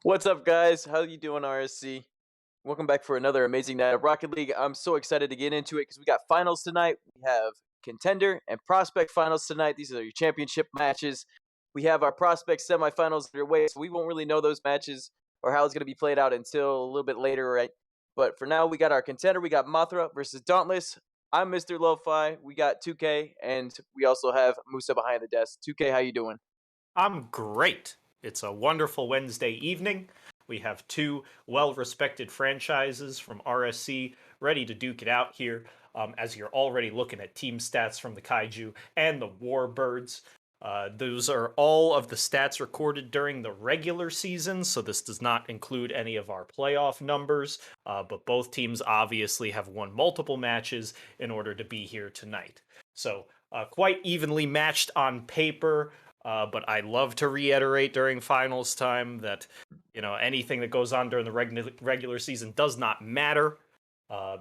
What's up, guys? How you doing, RSC? Welcome back for another amazing night of Rocket League. I'm so excited to get into it because we got finals tonight. We have Contender and Prospect finals tonight. These are your championship matches. We have our Prospect semifinals underway, so we won't really know those matches or how it's going to be played out until a little bit later, right? But for now, we got our Contender. We got Mothra versus Dauntless. I'm Mr. Lo-Fi. We got 2K, and we also have Musa behind the desk. 2K, how you doing? I'm great. It's a wonderful Wednesday evening. We have two well-respected franchises from RSC ready to duke it out here. As you're already looking at team stats from the Kaiju and the Warbirds. Those are all of the stats recorded during the regular season, so this does not include any of our playoff numbers, but both teams obviously have won multiple matches in order to be here tonight. So quite evenly matched on paper. But I love to reiterate during finals time that, anything that goes on during the regular season does not matter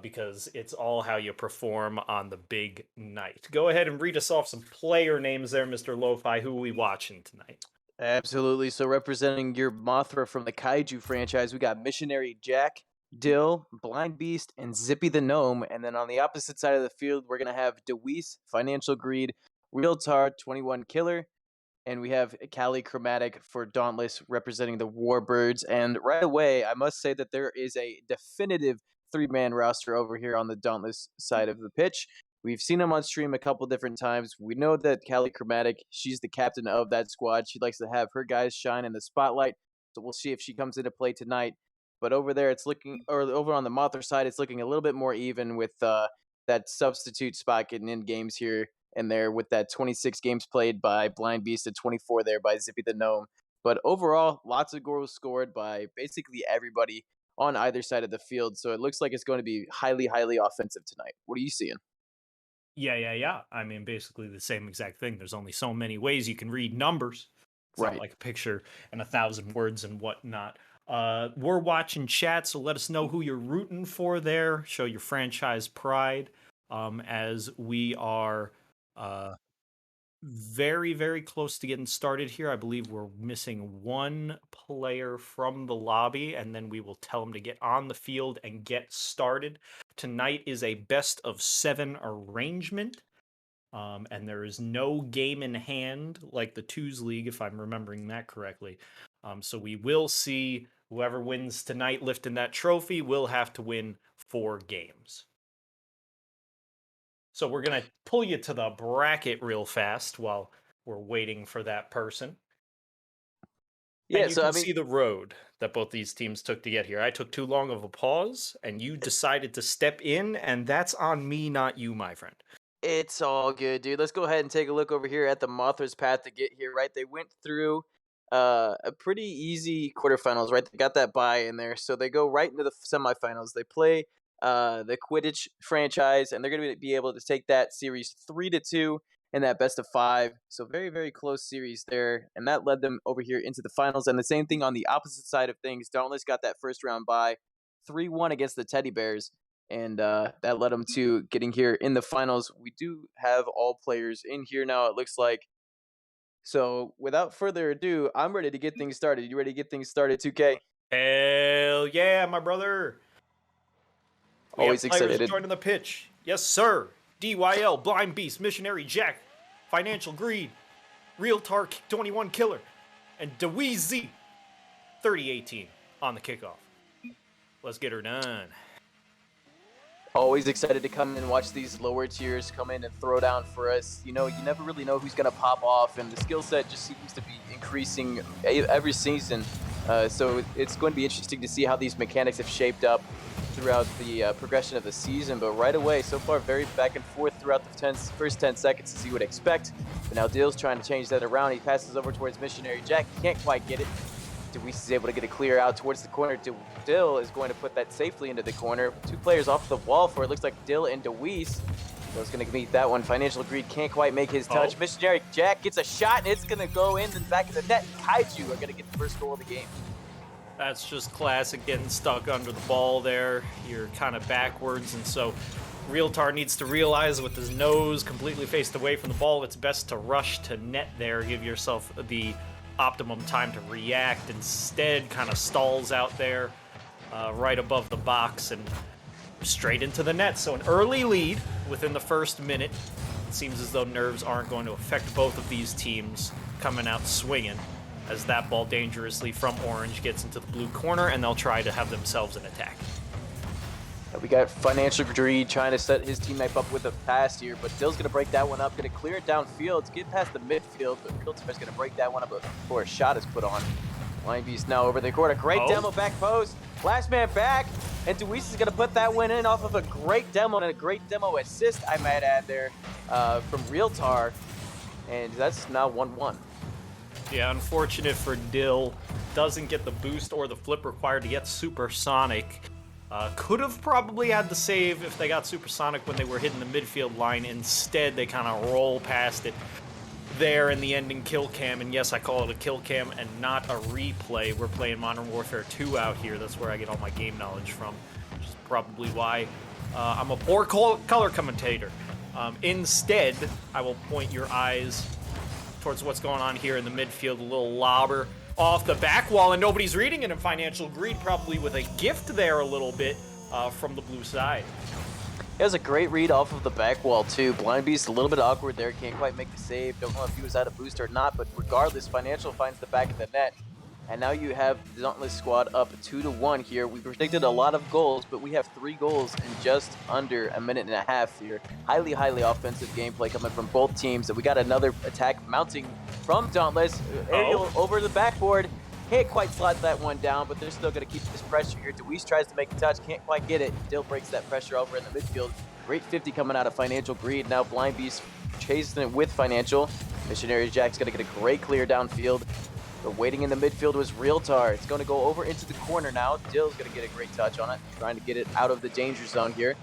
because it's all how you perform on the big night. Go ahead and read us off some player names there, Mr. Lo-Fi. Who are we watching tonight? Absolutely. So representing your Mothra from the Kaiju franchise, we got Missionary Jack, Dill, Blind Beast, and Zippy the Gnome. And then on the opposite side of the field, we're going to have Deweese, Financial Greed, Real Tar, 21 Killer, and we have Cali Chromatic for Dauntless representing the Warbirds. And right away, I must say that there is a definitive three-man roster over here on the Dauntless side of the pitch. We've seen him on stream a couple different times. We know that Cali Chromatic, she's the captain of that squad. She likes to have her guys shine in the spotlight. So we'll see if she comes into play tonight. But over there, over on the Mothra side, it's looking a little bit more even with that substitute spot getting in games here and there with that 26 games played by Blind Beast and 24 there by Zippy the Gnome. But overall, lots of goals scored by basically everybody on either side of the field. So it looks like it's going to be highly, highly offensive tonight. What are you seeing? Yeah. I mean, basically the same exact thing. There's only so many ways you can read numbers. It's Right. not like a picture and 1,000 words and whatnot. We're watching chat, so let us know who you're rooting for there. Show your franchise pride as we are very, very close to getting started here. I believe we're missing one player from the lobby, and then we will tell them to get on the field and get started. Tonight is a best of 7 arrangement, and there is no game in hand like the Twos League, if I'm remembering that correctly. So we will see whoever wins tonight lifting that trophy will have to win 4 games. So we're going to pull you to the bracket real fast while we're waiting for that person. Yeah, And you so can I mean, see the road that both these teams took to get here. I took too long of a pause, and you decided to step in, and that's on me, not you, my friend. it's all good, dude. Let's go ahead and take a look over here at the Mothra's path to get here, right? They went through a pretty easy quarterfinals, right? They got that bye in there. So they go right into the semifinals. They play the Quidditch franchise, and they're going to be able to take that series 3-2 in that best of 5. So very, very close series there. And that led them over here into the finals. And the same thing on the opposite side of things. Dauntless got that first round bye, 3-1 against the Teddy Bears, and that led them to getting here in the finals. We do have all players in here now, it looks like. So without further ado, I'm ready to get things started. You ready to get things started, 2K? Hell yeah, my brother. We Always have players excited. joining the pitch. Yes, sir. DYL, Blind Beast, Missionary Jack, Financial Greed, Real Tark 21 Killer, and Dweezy 3018 on the kickoff. Let's get her done. Always excited to come and watch these lower tiers come in and throw down for us. You know, you never really know who's going to pop off, and the skill set just seems to be increasing every season. So it's going to be interesting to see how these mechanics have shaped up throughout the progression of the season. But right away, so far, very back and forth throughout the first 10 seconds, as you would expect. But now Dill's trying to change that around. He passes over towards Missionary Jack. He can't quite get it. Deweese is able to get a clear out towards the corner. Dill is going to put that safely into the corner. 2 players off the wall for it. Looks like Dill and Deweese. Dill's going to meet that one. Financial Greed can't quite make his touch. Missionary Jack gets a shot, and it's going to go in the back of the net. Kaiju are going to get the first goal of the game. That's just classic, getting stuck under the ball there. You're kind of backwards, and so Realtar needs to realize with his nose completely faced away from the ball, it's best to rush to net there, give yourself the optimum time to react. Instead, kind of stalls out there right above the box and straight into the net. So an early lead within the first minute. It seems as though nerves aren't going to affect both of these teams coming out swinging, as that ball dangerously from orange gets into the blue corner, and they'll try to have themselves an attack. We got Financial Greed trying to set his teammate up with a pass here, but Dill's going to break that one up, going to clear it downfield to get past the midfield, but Realtar's going to break that one up before a shot is put on. Blind Beast now over the corner. Great demo back post. Last man back, and Deweese is going to put that one in off of a great demo and a great demo assist, I might add there, from Realtar, and that's now 1-1. Yeah, unfortunate for Dill. Doesn't get the boost or the flip required to get supersonic. Could have probably had the save if they got supersonic when they were hitting the midfield line. Instead, they kind of roll past it there in the ending kill cam. And yes, I call it a kill cam and not a replay. We're playing Modern Warfare 2 out here. That's where I get all my game knowledge from, which is probably why I'm a poor color commentator. Instead, I will point your eyes towards what's going on here in the midfield. A little lobber off the back wall, and nobody's reading it in Financial Greed, probably with a gift there a little bit from the blue side. It was a great read off of the back wall, too. Blind Beast a little bit awkward there. Can't quite make the save. Don't know if he was out of boost or not, but regardless, Financial finds the back of the net. And now you have the Dauntless squad up 2-1 here. We predicted a lot of goals, but we have 3 goals in just under a minute and a half here. Highly, highly offensive gameplay coming from both teams. And we got another attack mounting from Dauntless. Aerial over the backboard. Can't quite slot that one down, but they're still going to keep this pressure here. Deweese tries to make a touch, can't quite get it. Dill breaks that pressure over in the midfield. Great 50 coming out of Financial Greed. Now Blind Beast chasing it with Financial. Missionary Jack's going to get a great clear downfield. But waiting in the midfield was Realtar. It's going to go over into the corner now. Dill's going to get a great touch on it, trying to get it out of the danger zone here.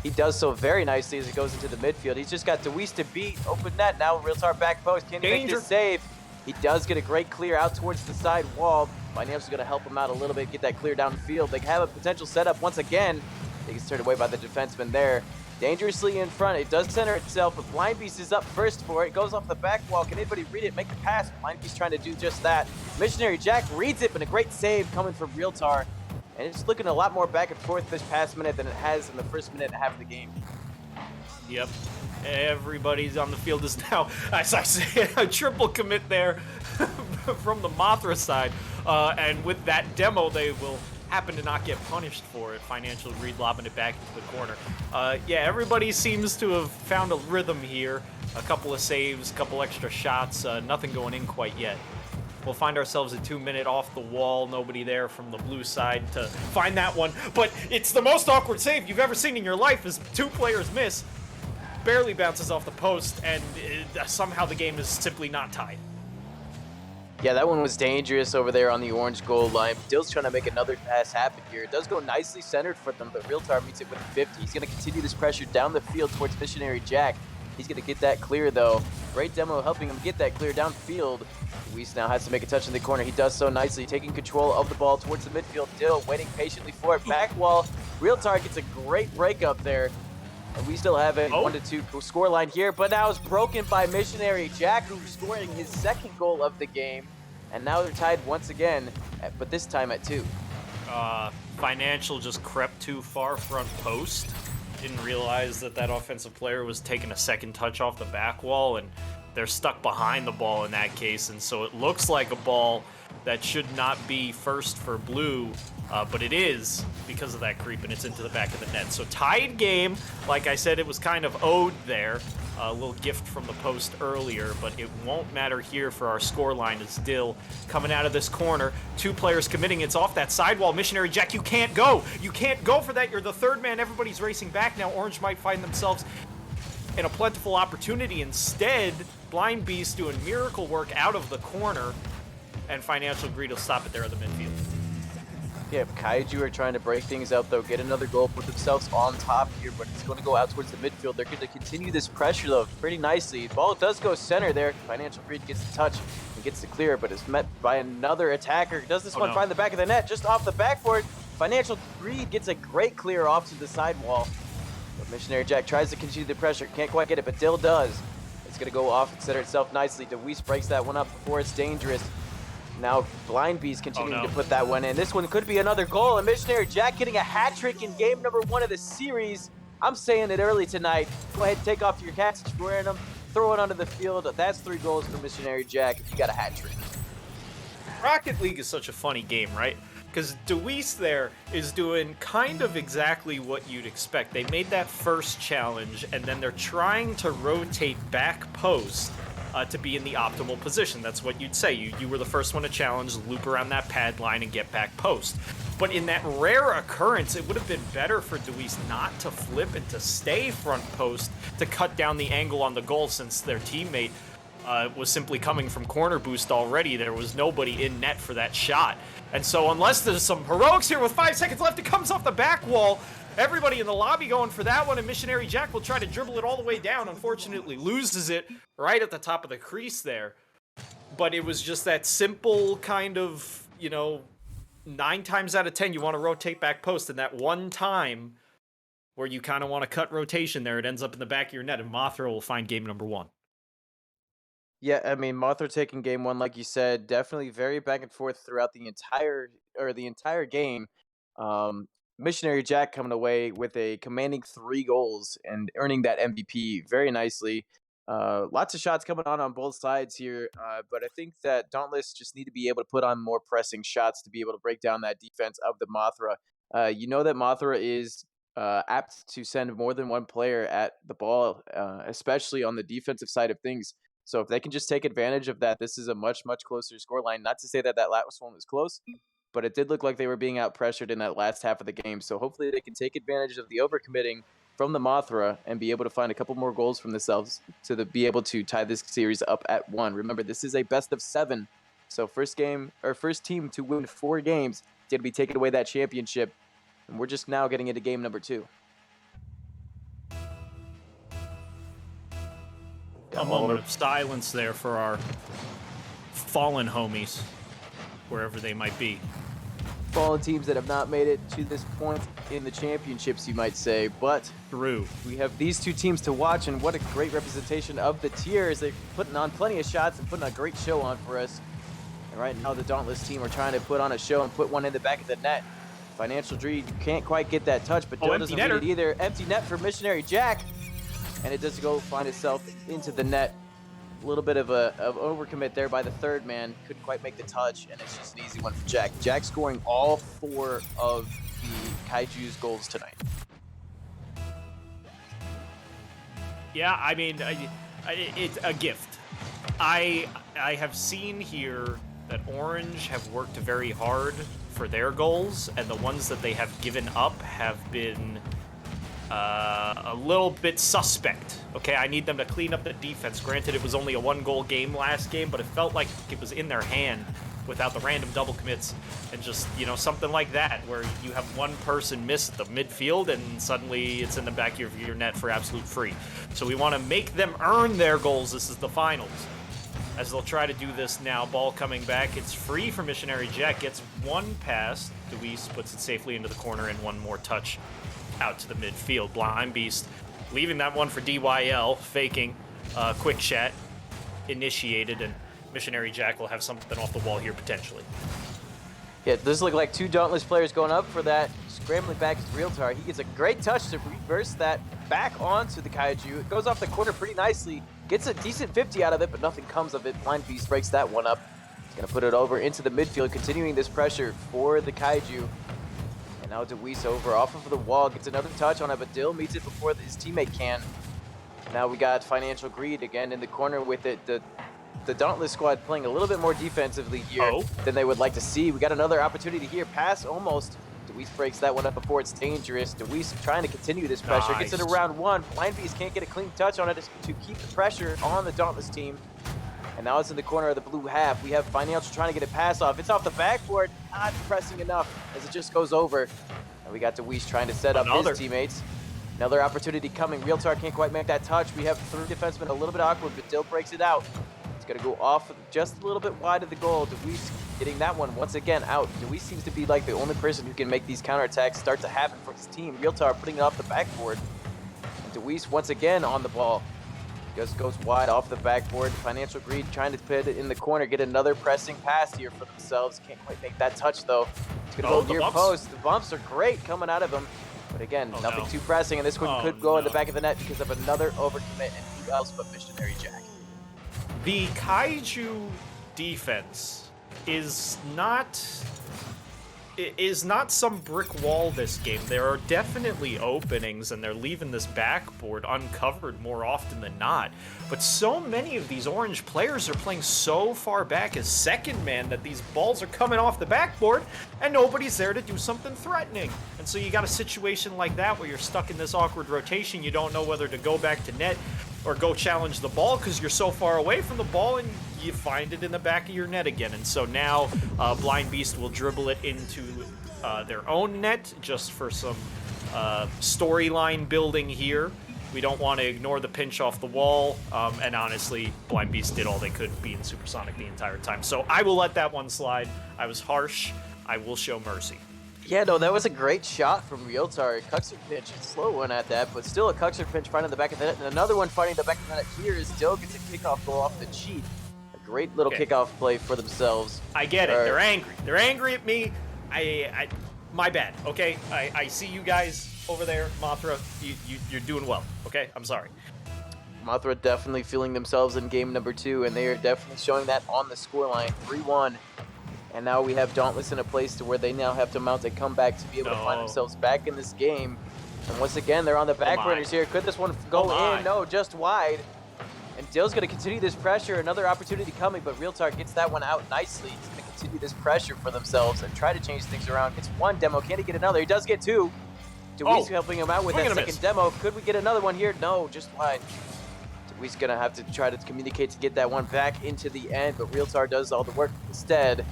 He does so very nicely as it goes into the midfield. He's just got Deweese to beat. Open net now. Realtar back post. Can he make this save? He does get a great clear out towards the side wall. Financial's going to help him out a little bit, get that clear downfield. They have a potential setup once again. They get turned away by the defenseman there. dangerously in front. It does center itself, but Blind Beast is up first for it. Goes off the back wall. Can anybody read it? Make the pass. Blind Beast trying to do just that. Missionary Jack reads it, but a great save coming from Realtar. And it's looking a lot more back and forth this past minute than it has in the first minute and a half of the game. Yep. Everybody's on the field is now, as I say, a triple commit there from the Mothra side. And with that demo, they will happen to not get punished for it. Financial Greed lobbing it back into the corner. Yeah, everybody seems to have found a rhythm here. A couple of saves, a couple extra shots, nothing going in quite yet. We'll find ourselves a 2-minute off the wall. Nobody there from the blue side to find that one. But it's the most awkward save you've ever seen in your life as 2 players miss. Barely bounces off the post, and somehow the game is simply not tied. Yeah, that one was dangerous over there on the orange goal line. Dill's trying to make another pass happen here. It does go nicely centered for them, but Realtar meets it with a 50. He's going to continue this pressure down the field towards Missionary Jack. He's going to get that clear, though. Great demo helping him get that clear downfield. Luis now has to make a touch in the corner. He does so nicely, taking control of the ball towards the midfield. Dill waiting patiently for it. Back wall. Realtar gets a great break up there. And we still have a 1-2 score line here, but now it's broken by Missionary Jack, who's scoring his second goal of the game. And now they're tied once again, but this time at 2. Financial just crept too far front post. Didn't realize that that offensive player was taking a second touch off the back wall, and they're stuck behind the ball in that case. And so it looks like a ball that should not be first for blue, but it is because of that creep, and it's into the back of the net. So tied game. Like I said, it was kind of owed there. A little gift from the post earlier, but it won't matter here for our score line as Dill coming out of this corner. 2 players committing. It's off that sidewall. Missionary Jack, you can't go. You can't go for that. You're the third man. Everybody's racing back now. Orange might find themselves in a plentiful opportunity. Instead, Blind Beast doing miracle work out of the corner, and Financial Greed will stop it there at the midfield. Yeah, Kaiju are trying to break things out, though, get another goal, put themselves on top here, but it's going to go out towards the midfield. They're going to continue this pressure, though, pretty nicely. Ball does go center there. Financial Greed gets the touch and gets the clear, but is met by another attacker. Does this one find the back of the net? Just off the backboard. Financial Greed gets a great clear off to the sidewall. But Missionary Jack tries to continue the pressure. Can't quite get it, but Dill does. It's going to go off and center itself nicely. Deweese breaks that one up before it's dangerous. Now Blind Beast continuing to put that one in. This one could be another goal, and Missionary Jack getting a hat trick in game number 1 of the series. I'm saying it early tonight. Go ahead, take off your hats if you're wearing them, throw it onto the field. That's 3 goals for Missionary Jack if you got a hat trick. Rocket League is such a funny game, right? Because Deweese there is doing kind of exactly what you'd expect. They made that first challenge, and then they're trying to rotate back post to be in the optimal position. That's what you'd say. You were the first one to challenge, loop around that pad line, and get back post. But in that rare occurrence, it would have been better for Deweese not to flip and to stay front post to cut down the angle on the goal, since their teammate was simply coming from corner boost already. There was nobody in net for that shot. And so unless there's some heroics here with 5 seconds left, it comes off the back wall. Everybody in the lobby going for that one, and Missionary Jack will try to dribble it all the way down. Unfortunately, loses it right at the top of the crease there. But it was just that simple kind of, 9 times out of 10, you want to rotate back post, and that one time where you kind of want to cut rotation there, it ends up in the back of your net, and Mothra will find game number 1. Yeah, I mean, Mothra taking game 1, like you said, definitely very back and forth throughout the entire game. Missionary Jack coming away with a commanding 3 goals and earning that MVP very nicely. Lots of shots coming on both sides here, but I think that Dauntless just need to be able to put on more pressing shots to be able to break down that defense of the Mothra. You know that Mothra is apt to send more than one player at the ball, especially on the defensive side of things. So if they can just take advantage of that, this is a much, much closer scoreline. Not to say that last one was close, but it did look like they were being out pressured in that last half of the game. So hopefully they can take advantage of the overcommitting from the Mothra and be able to find a couple more goals from themselves to be able to tie this series up at 1. Remember, this is a best of 7. So first team to win 4 games is going to be taking away that championship. And we're just now getting into game number 2. A moment of silence there for our fallen homies, wherever they might be. fallen teams that have not made it to this point in the championships, you might say. But True. we have these two teams to watch, and what a great representation of the tiers. They're putting on plenty of shots and putting a great show on for us. And right now, the Dauntless team are trying to put on a show and put one in the back of the net. Financial Dreed can't quite get that touch, but Dill doesn't get it either. Empty net for Missionary Jack, and it does go find itself into the net. A little bit of overcommit there by the third man. Couldn't quite make the touch, and it's just an easy one for Jack. Jack scoring all 4 of the Kaiju's goals tonight. Yeah, I mean, it's a gift. I have seen here that Orange have worked very hard for their goals, and the ones that they have given up have been a little bit suspect. Okay, I need them to clean up the defense. Granted, it was only a 1-goal game last game, but it felt like it was in their hand without the random double commits and just, you know, something like that where you have one person miss the midfield and suddenly it's in the back of your net for absolute free. So we want to make them earn their goals. This is the finals. As they'll try to do this now, ball coming back. It's free for Missionary Jack. Gets one pass. Deweese puts it safely into the corner and one more touch out to the midfield. Blind Beast leaving that one for DYL, faking quick shot initiated, and Missionary Jack will have something off the wall here potentially. Yeah, this look like 2 Dauntless players going up for that. Scrambling back is Realtar. He gets a great touch to reverse that back onto the Kaiju. It goes off the corner pretty nicely. Gets a decent 50 out of it, but nothing comes of it. Blind Beast breaks that one up. He's going to put it over into the midfield, continuing this pressure for the Kaiju. And now Deweese over off of the wall, gets another touch on it, but Dill meets it before his teammate can. Now we got Financial Greed again in the corner with it. The Dauntless squad playing a little bit more defensively here than they would like to see. We got another opportunity here. Pass almost. Deweese breaks that one up before it's dangerous. Deweese trying to continue this pressure. Nice. Gets it around 1. Blind Beast can't get a clean touch on it to keep the pressure on the Dauntless team. And now it's in the corner of the blue half. We have Financial trying to get a pass off. It's off the backboard. Not pressing enough as it just goes over. And we got Deweese trying to set up his teammates. Another opportunity coming. Realtar can't quite make that touch. We have 3 defensemen, a little bit awkward, but Dill breaks it out. It's going to go off just a little bit wide of the goal. Deweese getting that one once again out. Deweese seems to be like the only person who can make these counterattacks start to happen for his team. Realtar putting it off the backboard. And Deweese once again on the ball. Just goes wide off the backboard. Financial Greed trying to put it in the corner. Get another pressing pass here for themselves. Can't quite make that touch though. It's going to go near post. The bumps are great coming out of him. But again, nothing too pressing. And this one could go in the back of the net because of another overcommit. And who else but Missionary Jack? The Kaiju defense is not some brick wall this game. There are definitely openings, and they're leaving this backboard uncovered more often than not. But so many of these Orange players are playing so far back as second man that these balls are coming off the backboard, and nobody's there to do something threatening. And so you got a situation like that where you're stuck in this awkward rotation. You don't know whether to go back to net or go challenge the ball because you're so far away from the ball, and you find it in the back of your net again. And so now Blind Beast will dribble it into their own net just for some storyline building here. We don't want to ignore the pinch off the wall, and honestly, Blind Beast did all they could being supersonic the entire time. So I will let that one slide. I was harsh. I will show mercy. Yeah, no, that was a great shot from Realtar. Cuxer pinch, a slow one at that, but still a Cuxer pinch finding the back of the net. And another one finding the back of the net here is Dill gets a kickoff goal off the cheat. A great little kickoff play for themselves. I get it. They're angry. They're angry at me. My bad, okay? I see you guys over there, Mothra. You're doing well, okay? I'm sorry. Mothra definitely feeling themselves in game number 2, and they are definitely showing that on the scoreline, 3-1. And now we have Dauntless in a place to where they now have to mount a comeback to be able to find themselves back in this game. And once again, they're on the back burners here. Could this one go in? No, just wide. And Dill's going to continue this pressure. Another opportunity coming, but Realtar gets that one out nicely. He's going to continue this pressure for themselves and try to change things around. Gets one demo. Can he get another? He does get 2. Deweese helping him out with that second demo. Could we get another one here? No, just wide. Deweese going to have to try to communicate to get that one back into the end, but Realtar does all the work instead.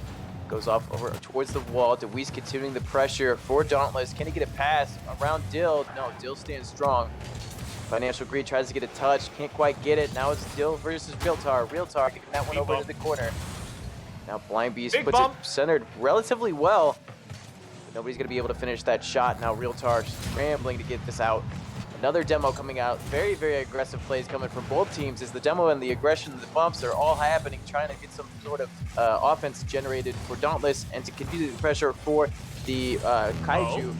Goes off over towards the wall. Deweese continuing the pressure for Dauntless. Can he get a pass around Dill? No, Dill stands strong. Financial Greed tries to get a touch. Can't quite get it. Now it's Dill versus Realtar. Realtar getting that one over to the corner. Now Blind Beast puts it centered relatively well. Nobody's going to be able to finish that shot. Now Realtar scrambling to get this out. Another demo coming out. Very, very aggressive plays coming from both teams as the demo and the aggression and the bumps are all happening, trying to get some sort of offense generated for Dauntless and to continue the pressure for the Kaiju.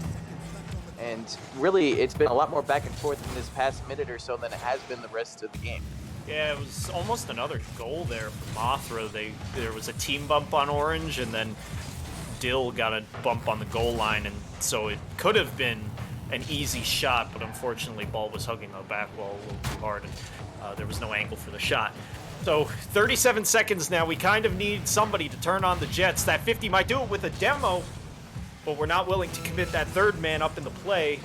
And really, it's been a lot more back and forth in this past minute or so than it has been the rest of the game. Yeah, it was almost another goal there for Mothra. There was a team bump on Orange, and then Dill got a bump on the goal line, and so it could have been an easy shot, but unfortunately ball was hugging the back wall a little too hard, and there was no angle for the shot. So 37 seconds now. We kind of need somebody to turn on the Jets. That 50 might do it with a demo, but we're not willing to commit that third man up in the play.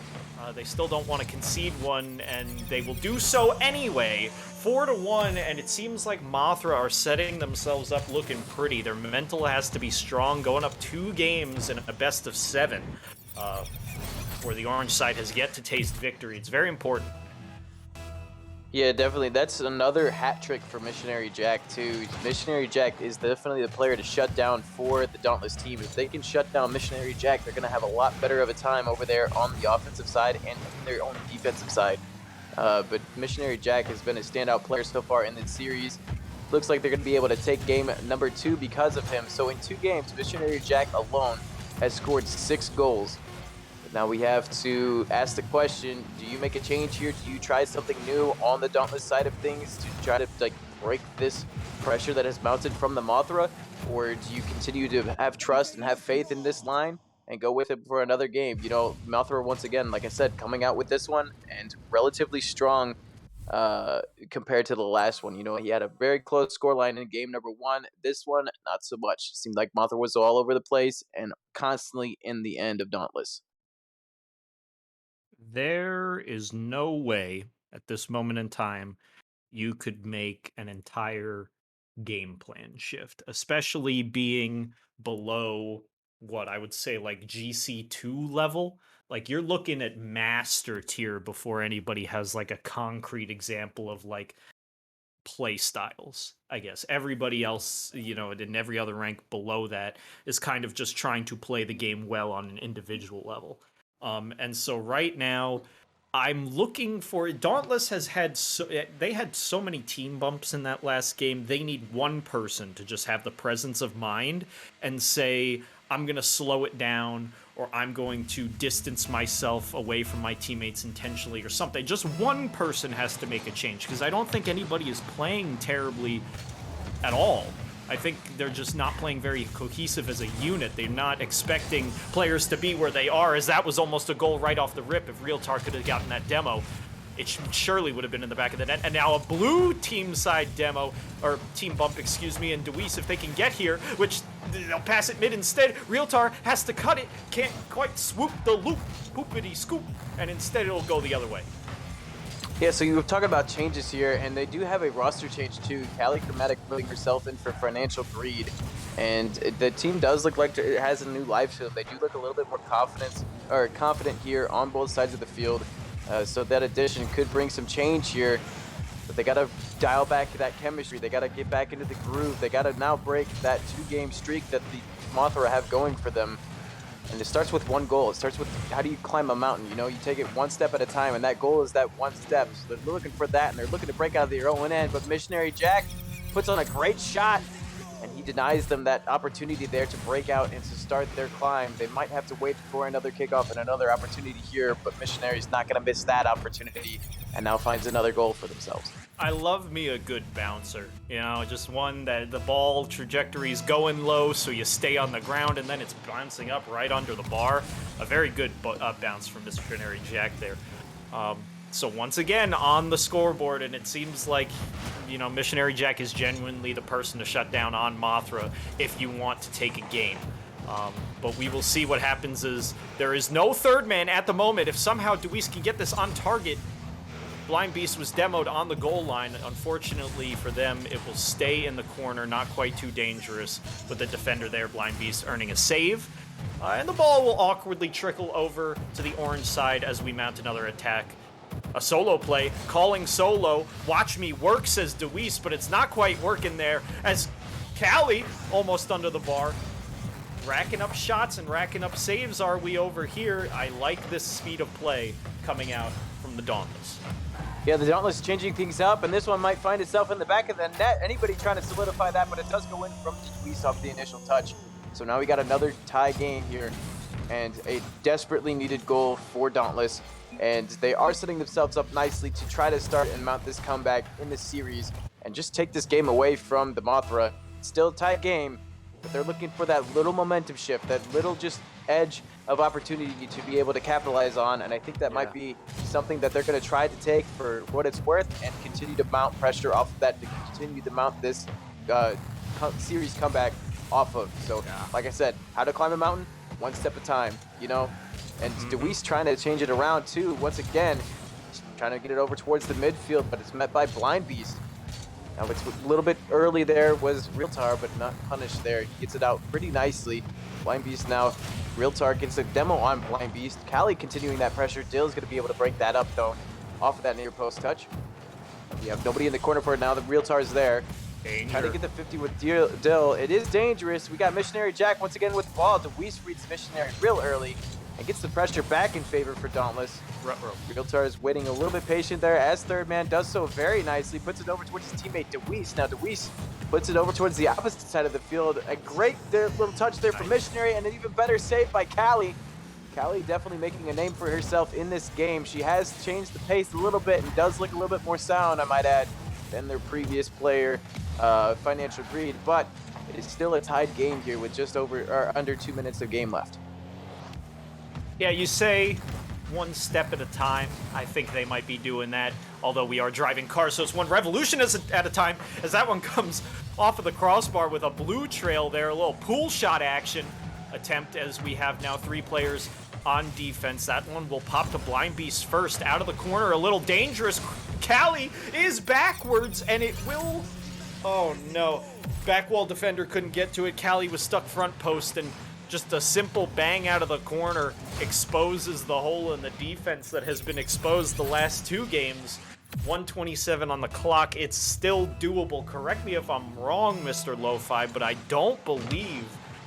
They still don't want to concede one, and they will do so anyway. 4-1, and it seems like Mothra are setting themselves up looking pretty. Their mental has to be strong, going up 2 games in a best of 7, where the orange side has yet to taste victory. It's very important. Yeah, definitely. That's another hat trick for Missionary Jack, too. Missionary Jack is definitely the player to shut down for the Dauntless team. If they can shut down Missionary Jack, they're going to have a lot better of a time over there on the offensive side and their own defensive side. But Missionary Jack has been a standout player so far in this series. Looks like they're going to be able to take game number 2 because of him. So in 2 games, Missionary Jack alone has scored 6 goals. Now we have to ask the question, do you make a change here? Do you try something new on the Dauntless side of things to try to break this pressure that has mounted from the Mothra? Or do you continue to have trust and have faith in this line and go with it for another game? You know, Mothra, once again, like I said, coming out with this one and relatively strong compared to the last one. You know, he had a very close scoreline in game number 1. This one, not so much. It seemed like Mothra was all over the place and constantly in the end of Dauntless. There is no way at this moment in time you could make an entire game plan shift, especially being below what I would say like GC2 level. Like you're looking at master tier before anybody has like a concrete example of like play styles. I guess everybody else, you know, in every other rank below that is kind of just trying to play the game well on an individual level. And so right now, I'm looking for Dauntless has had they had so many team bumps in that last game. They need one person to just have the presence of mind and say, I'm going to slow it down, or I'm going to distance myself away from my teammates intentionally or something. Just one person has to make a change, because I don't think anybody is playing terribly at all. I think they're just not playing very cohesive as a unit. They're not expecting players to be where they are, as that was almost a goal right off the rip. If Realtar could have gotten that demo, it surely would have been in the back of the net. And now a blue team side demo, or team bump, excuse me, and Deweese, if they can get here, which they'll pass it mid instead. Realtar has to cut it, can't quite swoop the loop, poopity scoop, and instead it'll go the other way. Yeah, so you were talking about changes here, and they do have a roster change too. Cali Chromatic putting herself in for financial greed, and the team does look like it has a new life field. They do look a little bit more confident here on both sides of the field. So that addition could bring some change here, but they got to dial back that chemistry. They got to get back into the groove. They got to now break that 2-game streak that the Mothra have going for them. And it starts with one goal. It starts with how do you climb a mountain? You know, you take it one step at a time, and that goal is that one step. So they're looking for that, and they're looking to break out of their own end. But Missionary Jack puts on a great shot, and he denies them that opportunity there to break out and to start their climb. They might have to wait for another kickoff and another opportunity here, but Missionary's not going to miss that opportunity, and now finds another goal for themselves. I love me a good bouncer, you know, just one that the ball trajectory is going low, so you stay on the ground, and then it's bouncing up right under the bar. A very good bounce from Missionary Jack there. So once again, on the scoreboard, and it seems like, you know, Missionary Jack is genuinely the person to shut down on Mothra if you want to take a game. But we will see what happens. Is there is no third man at the moment. If somehow Deweese can get this on target, Blind Beast was demoed on the goal line. Unfortunately for them, it will stay in the corner, not quite too dangerous, with the defender there, Blind Beast, earning a save. And the ball will awkwardly trickle over to the orange side as we mount another attack. A solo play, calling solo. Watch me work, says Deweese, but it's not quite working there, as Cali, almost under the bar, racking up shots and racking up saves are we over here. I like this speed of play coming out from the Dauntless. Yeah, the Dauntless changing things up, and this one might find itself in the back of the net. Anybody trying to solidify that, but it does go in from Deweese off the initial touch. So now we got another tie game here, and a desperately needed goal for Dauntless. And they are setting themselves up nicely to try to start and mount this comeback in this series and just take this game away from the Mothra. Still a tight game, but they're looking for that little momentum shift, that little just edge of opportunity to be able to capitalize on, and I think that might be something that they're going to try to take for what it's worth and continue to mount pressure off of that to continue to mount this series comeback off of. So, like I said, how to climb a mountain? One step at a time, you know? And Deweese trying to change it around too, once again, trying to get it over towards the midfield, but it's met by Blind Beast. Now it's a little bit early there was Realtar, but not punished there. He gets it out pretty nicely. Blind Beast now, Realtar gets a demo on Blind Beast. Callie continuing that pressure. Dill's going to be able to break that up though, off of that near post touch. We have nobody in the corner for it now. The Realtar's there. Danger. Trying to get the 50 with Dill. It is dangerous. We got Missionary Jack once again with the ball. Deweese reads Missionary real early and gets the pressure back in favor for Dauntless. Realtar is waiting a little bit patient there as third man does so very nicely. Puts it over towards his teammate Deweese. Now Deweese puts it over towards the opposite side of the field. A great little touch there for Missionary and an even better save by Callie. Callie definitely making a name for herself in this game. She has changed the pace a little bit and does look a little bit more sound, I might add, than their previous player, Financial Greed. But it is still a tied game here with just over or under 2 minutes of game left. Yeah, you say one step at a time. I think they might be doing that, although we are driving cars, so it's one revolution at a time, as that one comes off of the crossbar with a blue trail there, a little pool shot action attempt as we have now 3 players on defense. That one will pop to Blind Beast first, out of the corner, a little dangerous. Callie is backwards, and it will... Oh no, back wall defender couldn't get to it. Callie was stuck front post, and just a simple bang out of the corner exposes the hole in the defense that has been exposed the last 2 games. 1:27 on the clock. It's still doable. Correct me if I'm wrong, Mr. Lo-Fi, but I don't believe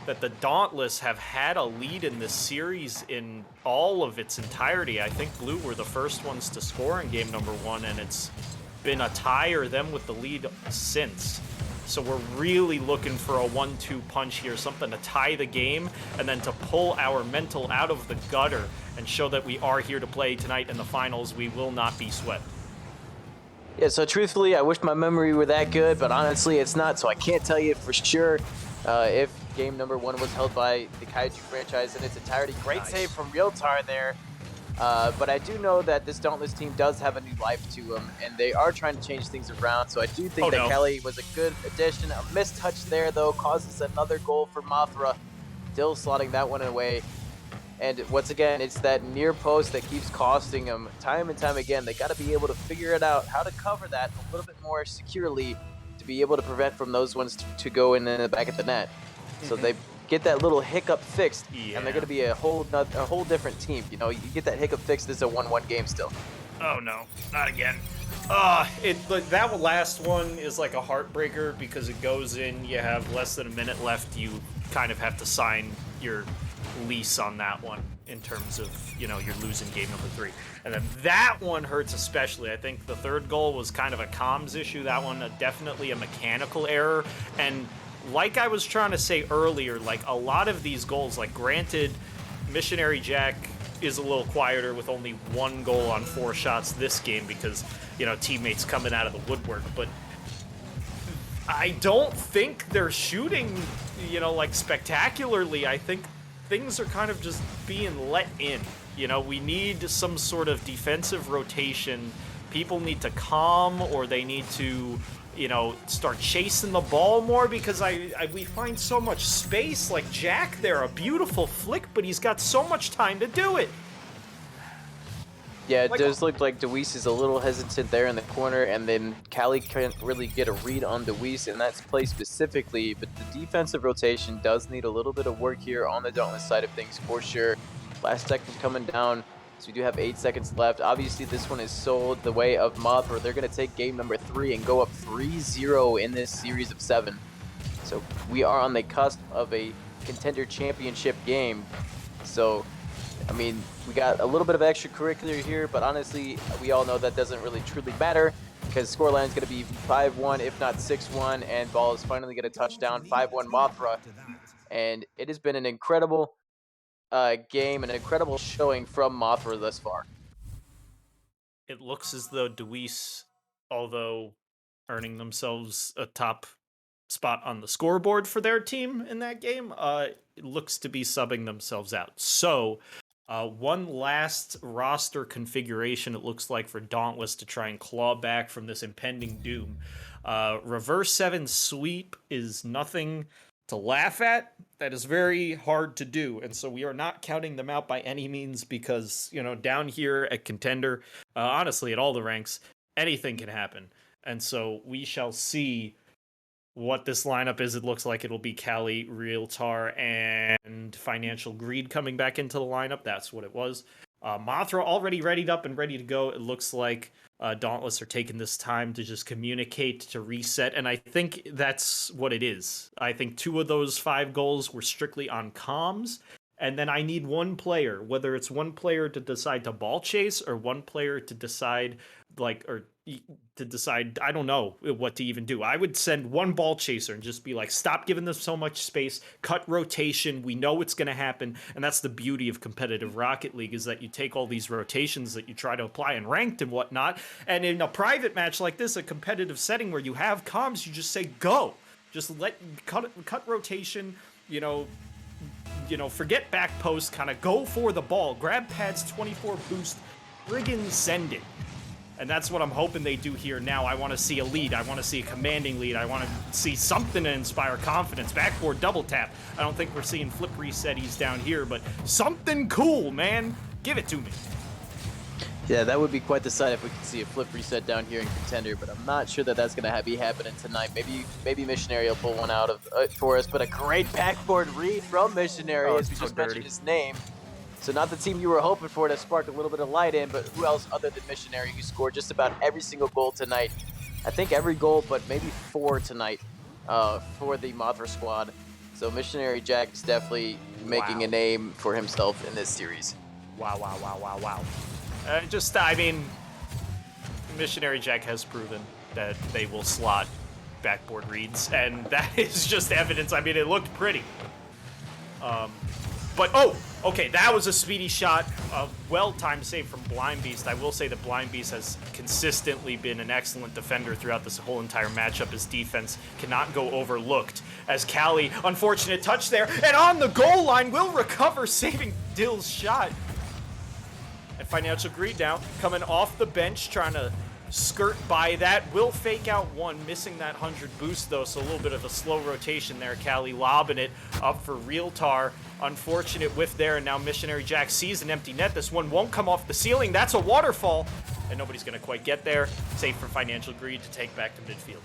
that the Dauntless have had a lead in this series in all of its entirety. I think Blue were the first ones to score in game number 1, and it's been a tie or them with the lead since. So we're really looking for a 1-2 punch here, something to tie the game and then to pull our mental out of the gutter and show that we are here to play tonight in the finals. We will not be swept. Yeah, so truthfully, I wish my memory were that good, but honestly, it's not, so I can't tell you for sure if game number 1 was held by the Kaiju franchise in its entirety. Great save from Realtar there. But I do know that this Dauntless team does have a new life to them, and they are trying to change things around, so I do think that Kelly was a good addition. A missed touch there, though, causes another goal for Mothra. Dill slotting that one away. And once again, it's that near post that keeps costing them time and time again. They got to be able to figure it out, how to cover that a little bit more securely to be able to prevent from those ones to go in the back of the net. So they get that little hiccup fixed, and they're going to be a whole different team. You know, you get that hiccup fixed, it's a 1-1 game still. Oh no, not again. That last one is like a heartbreaker because it goes in, you have less than a minute left, you kind of have to sign your lease on that one in terms of, you know, you're losing game number 3. And then that one hurts especially. I think the third goal was kind of a comms issue. That one definitely a mechanical error. And like I was trying to say earlier, like a lot of these goals, like granted, Missionary Jack is a little quieter with only 1 goal on 4 shots this game because, you know, teammates coming out of the woodwork, but I don't think they're shooting, you know, like spectacularly. I think things are kind of just being let in. You know, we need some sort of defensive rotation. People need to calm, or they need to, you know, start chasing the ball more, because we find so much space. Like Jack there, a beautiful flick, but he's got so much time to do it. Yeah, it does look like Deweese is a little hesitant there in the corner, and then Callie can't really get a read on Deweese in that play specifically, but the defensive rotation does need a little bit of work here on the Dauntless side of things for sure. Last second coming down, so we do have 8 seconds left. Obviously, this one is sold the way of Mothra. They're going to take game number 3 and go up 3-0 in this series of 7. So we are on the cusp of a Contender Championship game. So, I mean, we got a little bit of extracurricular here, but honestly, we all know that doesn't really truly matter because scoreline is going to be 5-1, if not 6-1, and Ball is finally going to touchdown 5-1 Mothra. And it has been an incredible game, an incredible showing from Mothra thus far. It looks as though Deweese, although earning themselves a top spot on the scoreboard for their team in that game, it looks to be subbing themselves out. So, one last roster configuration, it looks like, for Dauntless to try and claw back from this impending doom. Reverse 7 sweep is nothing to laugh at. That is very hard to do, and so we are not counting them out by any means because, you know, down here at Contender, honestly, at all the ranks, anything can happen. And so we shall see what this lineup is. It looks like it'll be Cali, Realtar, and Financial Greed coming back into the lineup. That's what it was. Mothra already readied up and ready to go. It looks like Dauntless are taking this time to just communicate, to reset, and I think that's what it is. I think 2 of those 5 goals were strictly on comms, and then I need one player, whether it's one player to decide to ball chase or one player to decide, I don't know what to even do. I would send one ball chaser and just be like, stop giving them so much space, cut rotation, we know what's going to happen. And that's the beauty of competitive Rocket League, is that you take all these rotations that you try to apply in ranked and whatnot, and in a private match like this, a competitive setting where you have comms, you just say go, just cut rotation, forget back post, kind of go for the ball, grab pads, 24 boost, friggin' send it. And that's what I'm hoping they do here now. I want to see a lead. I want to see a commanding lead. I want to see something to inspire confidence. Backboard double tap. I don't think we're seeing flip resetties down here, but something cool, man. Give it to me. Yeah, that would be quite the sight if we could see a flip reset down here in Contender, but I'm not sure that that's going to be happening tonight. Maybe Missionary will pull one out of for us, but a great backboard read from Missionary, as we just mentioned his name. So not the team you were hoping for to spark a little bit of light in, but who else other than Missionary who scored just about every single goal tonight? I think every goal, but maybe 4 tonight for the Mothra squad. So Missionary Jack is definitely making a name for himself in this series. Wow. Missionary Jack has proven that they will slot backboard reads, and that is just evidence. I mean, it looked pretty. Okay, that was a speedy shot. A well-timed save from Blind Beast. I will say that Blind Beast has consistently been an excellent defender throughout this whole entire matchup. His defense cannot go overlooked. As Cali, unfortunate touch there, and on the goal line, will recover, saving Dill's shot. And Financial Greed now, coming off the bench, trying to skirt by that. Will fake out one, missing that 100 boost though, so a little bit of a slow rotation there. Cali lobbing it up for Realtar. Unfortunate whiff there, and now Missionary Jack sees an empty net. This one won't come off the ceiling. That's a waterfall, and nobody's going to quite get there. Safe for Financial Greed to take back to midfield.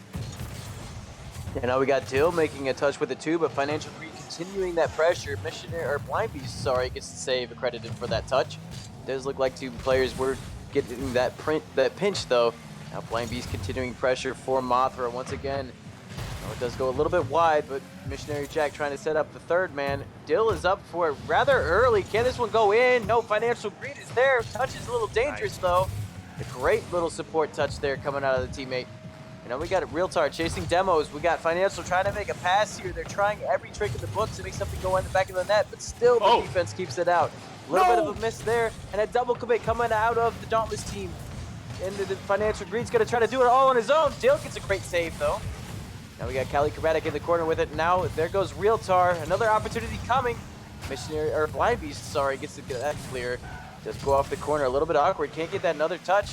And now we got Dill making a touch with the 2, but Financial Greed continuing that pressure. Blind Beast, gets the save accredited for that touch. It does look like 2 players were getting that pinch though. Now Blind Beast continuing pressure for Mothra once again. It does go a little bit wide, but Missionary Jack trying to set up the 3rd man. Dill is up for it rather early. Can this one go in? No, Financial Greed is there. Touch is a little dangerous though. A great little support touch there coming out of the teammate. You know, we got Realtar chasing demos. We got Financial trying to make a pass here. They're trying every trick in the book to make something go in the back of the net, but still the defense keeps it out. A little bit of a miss there, and a double commit coming out of the Dauntless team. And the Financial Greed's going to try to do it all on his own. Dill gets a great save, though. Now we got Cali Chromatic in the corner with it. Now there goes Realtar. Another opportunity coming. Blind Beast, gets to get that clear. Just go off the corner. A little bit awkward. Can't get that another touch.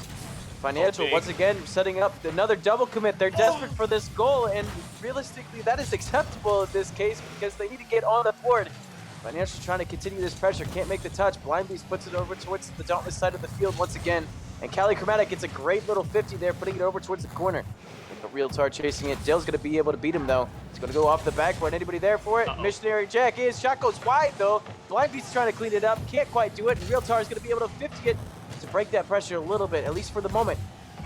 Financial, once again, setting up another double commit. They're desperate for this goal, and realistically, that is acceptable in this case because they need to get on the board. Financial trying to continue this pressure, can't make the touch. Blind Beast puts it over towards the Dauntless side of the field once again. And Cali Chromatic gets a great little 50 there, putting it over towards the corner. But Realtar chasing it. Dill's going to be able to beat him, though. He's going to go off the backboard. Anybody there for it? Missionary Jack is. Shot goes wide, though. Blind Beast is trying to clean it up. Can't quite do it. And Realtar is going to be able to 50 it to break that pressure a little bit, at least for the moment.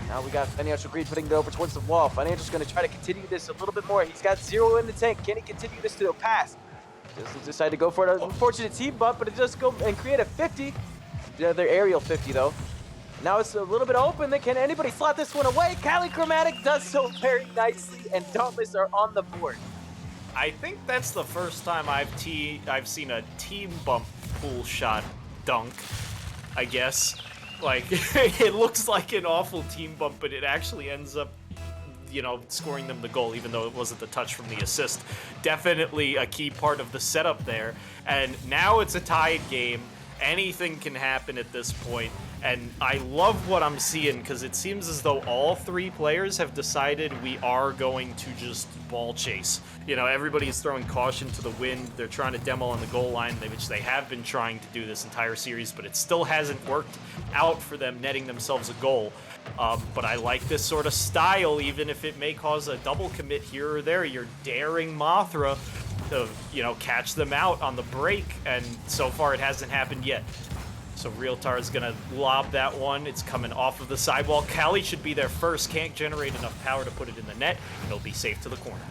Now we got Financial Greed putting it over towards the wall. Financial's going to try to continue this a little bit more. He's got 0 in the tank. Can he continue this to a pass? Just decide to go for an unfortunate team bump, but it does go and create a 50. Another aerial 50 though. Now it's a little bit open. Can anybody slot this one away? Cali Chromatic does so very nicely, and Dauntless are on the board. I think that's the first time I've seen a team bump pool shot dunk, I guess. Like, it looks like an awful team bump, but it actually ends up, scoring them the goal, even though it wasn't the touch from the assist. Definitely a key part of the setup there. And now it's a tied game. Anything can happen at this point. And I love what I'm seeing, because it seems as though all three players have decided we are going to just ball chase. Everybody's throwing caution to the wind. They're trying to demo on the goal line, which they have been trying to do this entire series, but it still hasn't worked out for them netting themselves a goal. But I like this sort of style, even if it may cause a double commit here or there. You're daring Mothra to, catch them out on the break, and so far it hasn't happened yet. So Realtar is going to lob that one. It's coming off of the sidewall. Cali should be there first. Can't generate enough power to put it in the net. It'll be safe to the corner.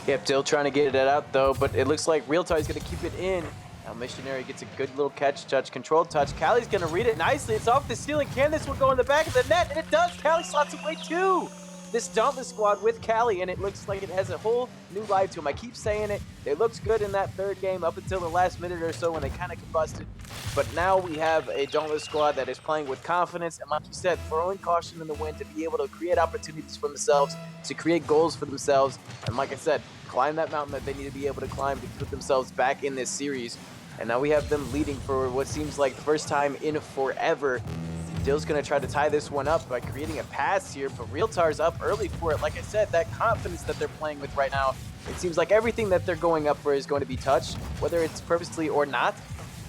Yep, still trying to get it out though, but it looks like Realtar is going to keep it in. Now Missionary gets a good little touch, controlled touch. Cali's going to read it nicely. It's off the ceiling. Can this one go in the back of the net? And it does. Cali slots away too. This Dauntless squad with Cali, and it looks like it has a whole new life to them. I keep saying it. It looks good in that third game up until the last minute or so when they kind of combusted. But now we have a Dauntless squad that is playing with confidence, and like you said, throwing caution in the wind to be able to create opportunities for themselves, to create goals for themselves, and like I said, climb that mountain that they need to be able to climb to put themselves back in this series. And now we have them leading for what seems like the first time in forever. Dill's going to try to tie this one up by creating a pass here, but Realtar's up early for it. Like I said, that confidence that they're playing with right now, it seems like everything that they're going up for is going to be touched, whether it's purposely or not.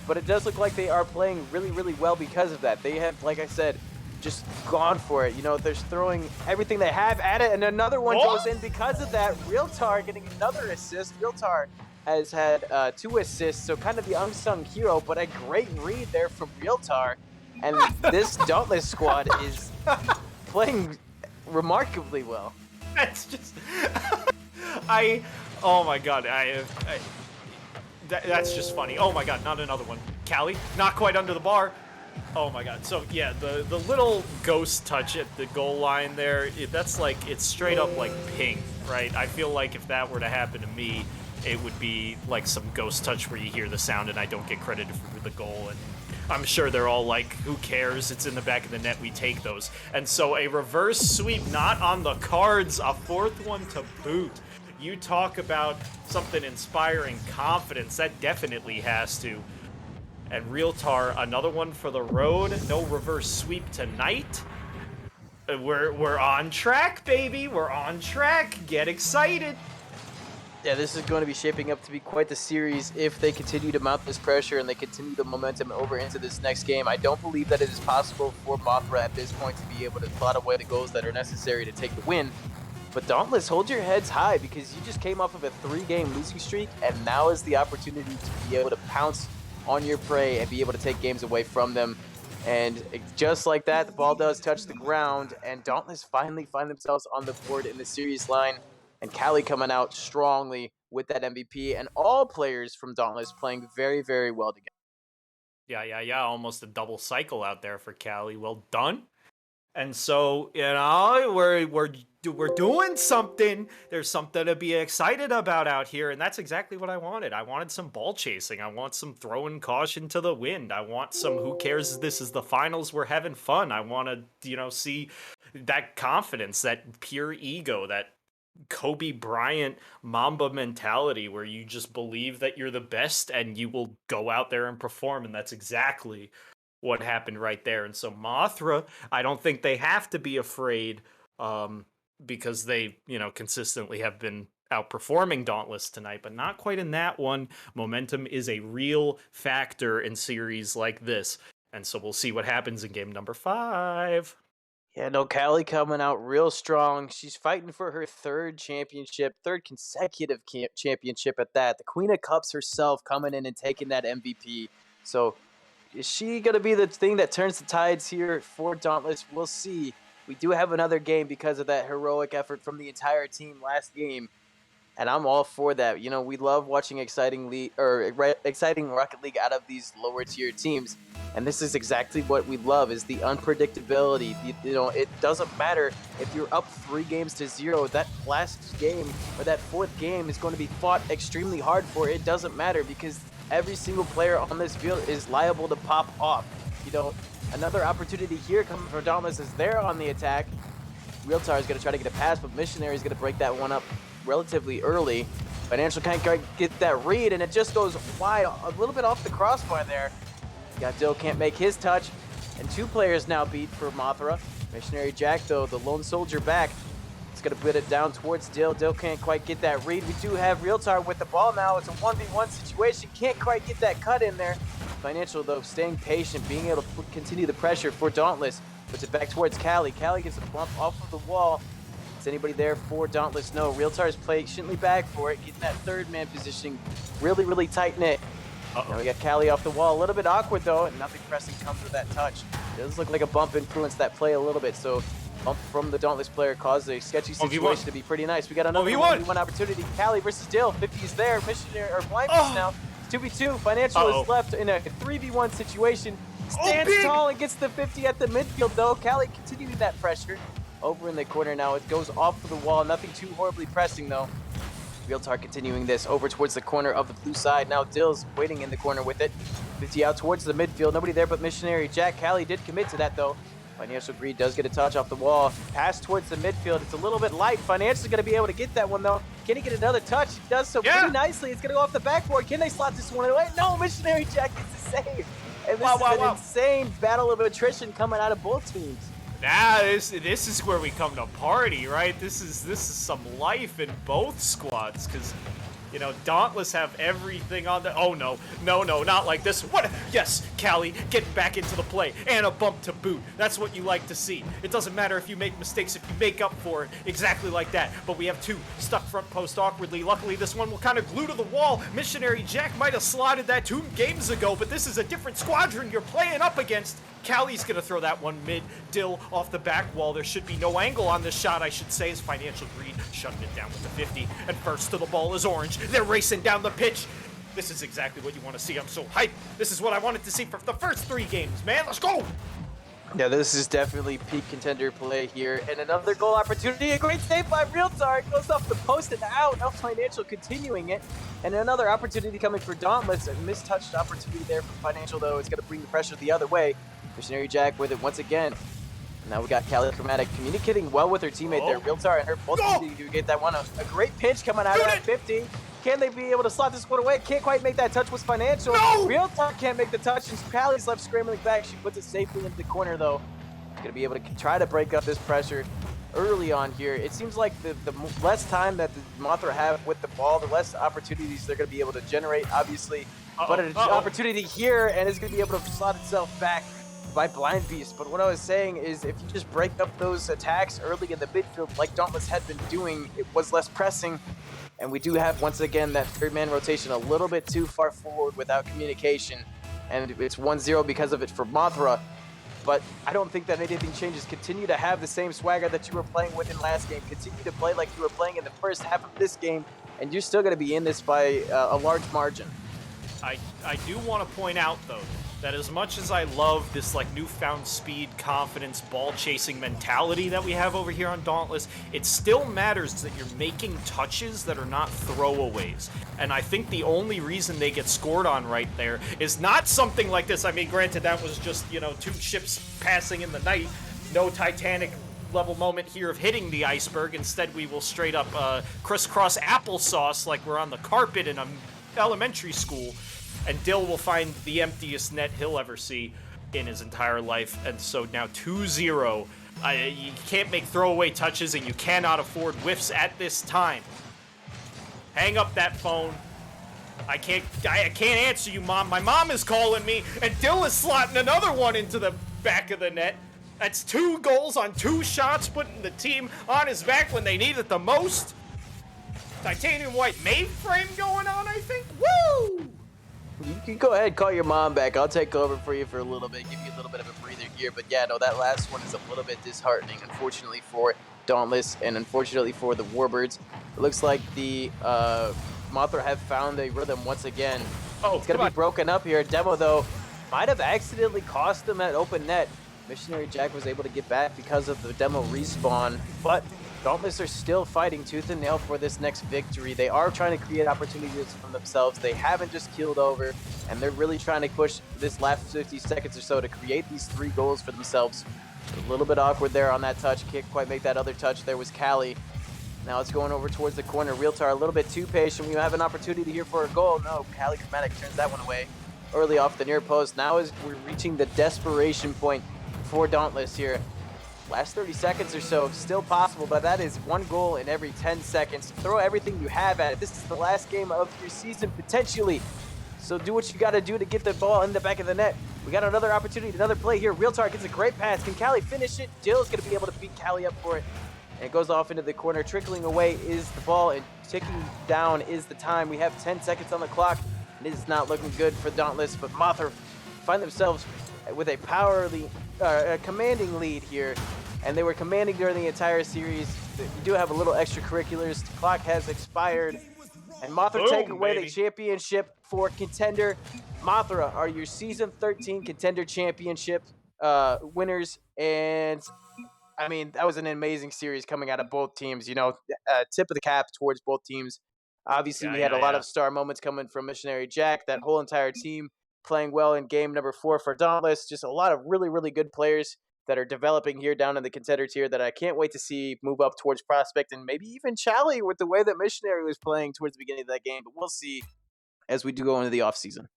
But it does look like they are playing really, really well because of that. They have, like I said, just gone for it. They're throwing everything they have at it, and another one goes in because of that. Realtar getting another assist. Realtar has had 2 assists, so kind of the unsung hero, but a great read there from Realtar. And this Dauntless squad is playing remarkably well. That's just... oh my god, that's just funny. Oh my god, not another one. Cali, not quite under the bar. Oh my god. So yeah, the little ghost touch at the goal line there, that's like, it's straight up like ping, right? I feel like if that were to happen to me, it would be like some ghost touch where you hear the sound and I don't get credited for the goal, and I'm sure they're all like, who cares? It's in the back of the net. We take those. And so a reverse sweep not on the cards, a fourth one to boot. You talk about something inspiring confidence. That definitely has to. And Realtar, another one for the road. No reverse sweep tonight. We're on track, baby. We're on track. Get excited. Yeah, this is going to be shaping up to be quite the series if they continue to mount this pressure and they continue the momentum over into this next game. I don't believe that it is possible for Mothra at this point to be able to plot away the goals that are necessary to take the win. But Dauntless, hold your heads high, because you just came off of a 3-game losing streak, and now is the opportunity to be able to pounce on your prey and be able to take games away from them. And just like that, the ball does touch the ground, and Dauntless finally find themselves on the board in the series line. And Cali coming out strongly with that MVP, and all players from Dauntless playing very, very well together. Yeah. Almost a double cycle out there for Cali. Well done. And so, we're doing something. There's something to be excited about out here, and that's exactly what I wanted. I wanted some ball chasing. I want some throwing caution to the wind. I want some who cares, this is the finals, we're having fun. I want to, see that confidence, that pure ego, that Kobe Bryant Mamba mentality where you just believe that you're the best and you will go out there and perform, and that's exactly what happened right there. And so Mothra, I don't think they have to be afraid, because they, consistently have been outperforming Dauntless tonight, but not quite in that one. Momentum is a real factor in series like this, and so we'll see what happens in game number 5. Yeah, no, Cali coming out real strong. She's fighting for her third consecutive championship at that. The Queen of Cups herself coming in and taking that MVP. So is she going to be the thing that turns the tides here for Dauntless? We'll see. We do have another game because of that heroic effort from the entire team last game. And I'm all for that. You know, we love watching exciting league or exciting Rocket League out of these lower tier teams. And this is exactly what we love is the unpredictability. You know, it doesn't matter if you're up 3 games to 0. That last game or that fourth game is going to be fought extremely hard for. It doesn't matter because every single player on this field is liable to pop off. You know, another opportunity here coming from Dauntless is there on the attack. Realtar is going to try to get a pass, but Missionary is going to break that one up relatively early. Financial can't get that read, and it just goes wide, a little bit off the crossbar there. Got Dill can't make his touch, and 2 players now beat for Mothra. Missionary Jack, though, the lone soldier back. It's going to put it down towards Dill. Dill can't quite get that read. We do have Realtar with the ball now. It's a 1v1 situation. Can't quite get that cut in there. Financial, though, staying patient, being able to continue the pressure for Dauntless. Puts it back towards Callie. Callie gets a bump off of the wall. Is anybody there for Dauntless? No. Realtar is patiently back for it, getting that third man positioning really, really tight knit. Now we got Callie off the wall. A little bit awkward though, and nothing pressing comes with that touch. It does look like a bump influenced that play a little bit. So bump from the Dauntless player caused a sketchy situation to be pretty nice. We got another 1v1 opportunity. Callie versus Dill. 50 is there. Missionary or Blind Beast now. 2v2. Financial is left in a 3v1 situation. Stands tall and gets the 50 at the midfield though. Callie continuing that pressure. Over in the corner now. It goes off of the wall. Nothing too horribly pressing though. Realtar continuing this over towards the corner of the blue side. Now Dill's waiting in the corner with it. 50 out towards the midfield. Nobody there but Missionary Jack. Callie did commit to that though. Financial Greed does get a touch off the wall. Pass towards the midfield. It's a little bit light. Financial's going to be able to get that one though. Can he get another touch? He does so pretty nicely. It's going to go off the backboard. Can they slot this one away? No, Missionary Jack gets the save. And this is an insane battle of attrition coming out of both teams. Nah, this is where we come to party, right? This is some life in both squads, because, you know, Dauntless have everything on the... Oh, no, not like this. What? Yes, Callie, get back into the play, and a bump to boot. That's what you like to see. It doesn't matter if you make mistakes, if you make up for it, exactly like that. But we have 2 stuck front post awkwardly. Luckily, this one will kind of glue to the wall. Missionary Jack might have slotted that 2 games ago, but this is a different squadron you're playing up against. Callie's gonna throw that one mid. Dill off the back wall. There should be no angle on this shot, I should say, as Financial Greed shutting it down with the 50. And first to the ball is Orange. They're racing down the pitch. This is exactly what you want to see. I'm so hyped. This is what I wanted to see for the first 3 games, man. Let's go! Yeah, this is definitely peak contender play here. And another goal opportunity. A great save by Realtar. It goes off the post and out. Now Financial continuing it. And another opportunity coming for Dauntless. A mistouched opportunity there for Financial, though. It's going to bring the pressure the other way. Missionary Jack with it once again. Now we got Callie Chromatic communicating well with her teammate there. Realtar and her both to get that one. A great pinch coming out of that 50. Can they be able to slot this one away? Can't quite make that touch with Financial. Realtar can't make the touch, and Callie's left scrambling back. She puts it safely into the corner, though. Going to be able to try to break up this pressure early on here. It seems like the less time that the Mothra have with the ball, the less opportunities they're going to be able to generate, obviously. But an opportunity here, and it's going to be able to slot itself back by Blind Beast. But what I was saying is if you just break up those attacks early in the midfield like Dauntless had been doing, it was less pressing. And we do have, once again, that 3-man rotation a little bit too far forward without communication. And it's 1-0 because of it for Mothra. But I don't think that anything changes. Continue to have the same swagger that you were playing with in last game. Continue to play like you were playing in the first half of this game. And you're still going to be in this by a large margin. I do want to point out, though, that as much as I love this like newfound speed, confidence, ball chasing mentality that we have over here on Dauntless, it still matters that you're making touches that are not throwaways. And I think the only reason they get scored on right there is not something like this. I mean, granted, that was just, you know, 2 ships passing in the night. No Titanic level moment here of hitting the iceberg. Instead, we will straight up crisscross applesauce like we're on the carpet in an elementary school. And Dill will find the emptiest net he'll ever see in his entire life. And so now 2-0. You can't make throwaway touches, and you cannot afford whiffs at this time. Hang up that phone. I can't answer you, Mom. My mom is calling me, and Dill is slotting another one into the back of the net. That's 2 goals on 2 shots, putting the team on his back when they need it the most. Titanium white mainframe going on, I think. Woo! You can go ahead, call your mom back. I'll take over for you for a little bit, give you a little bit of a breather here. But yeah, no, that last one is a little bit disheartening, unfortunately for Dauntless and unfortunately for the Warbirds. It looks like the Mothra have found a rhythm once again. Oh, It's going come to on. be broken up here. Demo, though, might have accidentally cost them at open net. Missionary Jack was able to get back because of the Demo respawn, but Dauntless are still fighting tooth and nail for this next victory. They are trying to create opportunities for themselves. They haven't just keeled over, and they're really trying to push this last 50 seconds or so to create these 3 goals for themselves. A little bit awkward there on that touch. Can't quite make that other touch. There was Callie. Now it's going over towards the corner. Realtar a little bit too patient. We have an opportunity here for a goal. No, Callie Chromatic turns that one away early off the near post. Now as we're reaching the desperation point for Dauntless here. Last 30 seconds or so, still possible, but that is 1 goal in every 10 seconds. Throw everything you have at it. This is the last game of your season, potentially. So do what you got to do to get the ball in the back of the net. We got another opportunity, another play here. Realtar gets a great pass. Can Callie finish it? Dill's going to be able to beat Callie up for it. And it goes off into the corner. Trickling away is the ball, and ticking down is the time. We have 10 seconds on the clock. It is not looking good for Dauntless, but Mothra find themselves with a commanding lead here, and they were commanding during the entire series. You do have a little extracurriculars. The clock has expired, and Mothra take away the championship for Contender. Mothra are your Season 13 Contender Championship winners, and I mean, that was an amazing series coming out of both teams. You know, tip of the cap towards both teams. Obviously, we had a lot of star moments coming from Missionary Jack, that whole entire team playing well in game number 4 for Dauntless. Just a lot of really, really good players that are developing here down in the Contender tier that I can't wait to see move up towards Prospect and maybe even Chally with the way that Missionary was playing towards the beginning of that game. But we'll see as we do go into the offseason.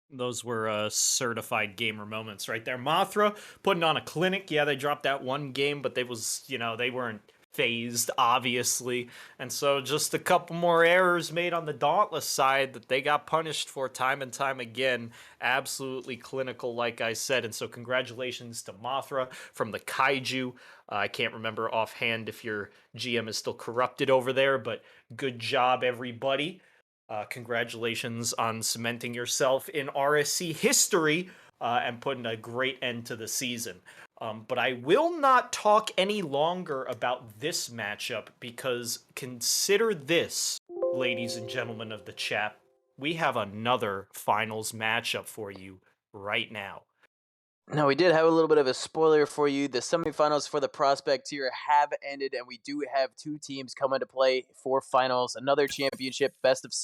Those were certified gamer moments right there. Mothra putting on a clinic. Yeah, they dropped that 1 game, but they weren't phased, obviously. And so just a couple more errors made on the Dauntless side that they got punished for time and time again. Absolutely clinical, like I said. And so congratulations to Mothra from the Kaiju. I can't remember offhand if your GM is still corrupted over there, but good job, everybody. Congratulations on cementing yourself in RSC history and putting a great end to the season. But I will not talk any longer about this matchup because consider this, ladies and gentlemen of the chat. We have another finals matchup for you right now. Now, we did have a little bit of a spoiler for you. The semifinals for the Prospect tier have ended, and we do have 2 teams coming to play for finals. Another championship, best of 7.